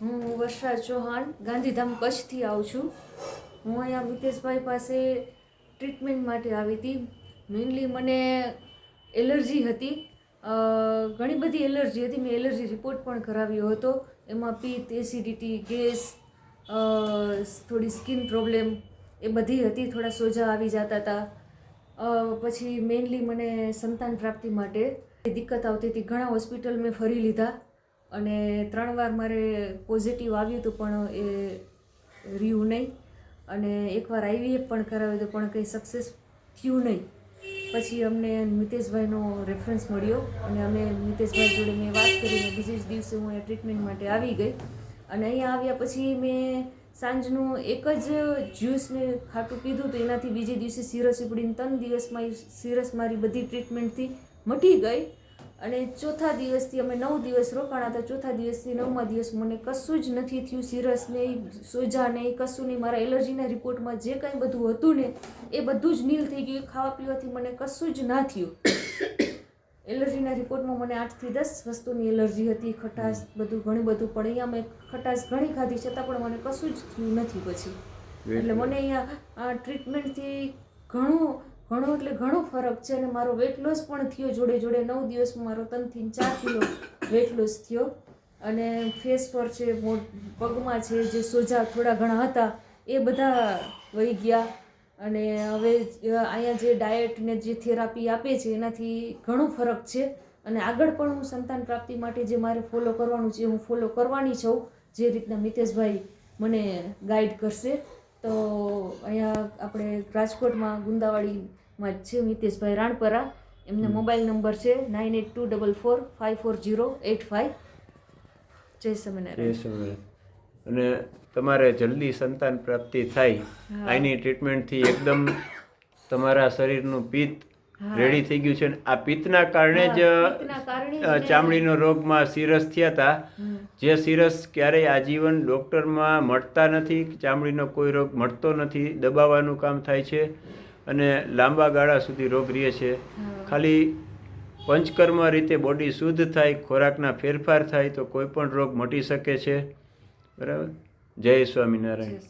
હું વર્ષા ચૌહાણ ગાંધીધામ કચ્છથી આવું છું. હું અહીંયા મિતેશભાઈ પાસે ટ્રીટમેન્ટ માટે આવી હતી. મેઇનલી મને એલર્જી હતી, ઘણી બધી એલર્જી હતી. મેં એલર્જી રિપોર્ટ પણ કરાવ્યો હતો. એમાં પિત્ત, એસિડિટી, ગેસ, થોડી સ્કિન પ્રોબ્લેમ એ બધી હતી. થોડા સોજા આવી જતા હતા. પછી મેઇનલી મને સંતાન પ્રાપ્તિ માટે દિક્કત આવતી હતી. ઘણા હોસ્પિટલ મેં ફરી લીધા અને 3 વાર મારે પોઝિટિવ આવ્યું હતું, પણ એ રહ્યું નહીં. અને એકવાર IVF પણ કરાવ્યું હતું, પણ કંઈ સક્સેસ થયું નહીં. પછી અમને મિતેશભાઈનો રેફરન્સ મળ્યો અને અમે મિતેશભાઈ જોડે મેં વાત કરીને બીજે જ દિવસે હું અહીંયા ટ્રીટમેન્ટ માટે આવી ગઈ. અને અહીંયા આવ્યા પછી મેં સાંજનું એક જ જ્યુસ મેં ખાટું પીધું તો એનાથી બીજે દિવસે સિરસ ઉપડીને 3 દિવસમાં સિરસ મારી બધી ટ્રીટમેન્ટથી મટી ગઈ. અને ચોથા દિવસથી અમે 9 દિવસ રોકાણા હતા. ચોથા દિવસથી 9મા દિવસ મને કશું જ નથી થયું. સિરસ નહીં, સોજા નહીં, કશું નહીં. મારા એલર્જીના રિપોર્ટમાં જે કંઈ બધું હતું ને એ બધું જ નીલ થઈ ગયું. ખાવા પીવાથી મને કશું જ ના થયું. એલર્જીના રિપોર્ટમાં મને 8 થી 10 વસ્તુની એલર્જી હતી. ખટાશ બધું ઘણું બધું, પણ અહીંયા મેં ખટાશ ઘણી ખાધી છતાં પણ મને કશું જ થયું નથી પછી. એટલે મને અહીંયા આ ટ્રીટમેન્ટથી ઘણો ફરક છે. અને મારો વેટ લોસ પણ થયો. જોડે 9 દિવસમાં મારો 3 થી 4 કિલો વેટ લોસ થયો. અને ફેસ પર છે, પગમાં છે, જે સોજા થોડા ઘણા હતા એ બધા વહી ગયા. અને હવે અહીંયા જે ડાયટ ને જે થેરાપી આપે છે એનાથી ઘણો ફરક છે. અને આગળ પણ હું સંતાન પ્રાપ્તિ માટે જે મારે ફોલો કરવાનું છે હું ફોલો કરવાની છું, જે રીતના મિતેશભાઈ મને ગાઈડ કરશે. તો અહીંયા આપણે રાજકોટમાં ગુંદાવાડીમાં જ છે મિતેશભાઈ રાણપરા. એમનો મોબાઈલ નંબર છે 9824454085. જય સ્વામિનારાયણ. અને તમારે જલ્દી સંતાન પ્રાપ્તિ થાય આની ટ્રીટમેન્ટથી એકદમ તમારા શરીરનું પિત્ત રેડી થઈ ગયું છે. આ પિત્તના કારણે જ ચામડીનો રોગમાં સિરસ થયા હતા. જે સિરસ ક્યારેય આજીવન ડૉક્ટરમાં મળતા નથી. ચામડીનો કોઈ રોગ મળતો નથી, દબાવવાનું કામ થાય છે અને લાંબા ગાળા સુધી રોગ રહે છે. ખાલી પંચકર્મ રીતે બોડી શુદ્ધ થાય, ખોરાકના ફેરફાર થાય તો કોઈ પણ રોગ મટી શકે છે. બરાબર. જય સ્વામિનારાયણ.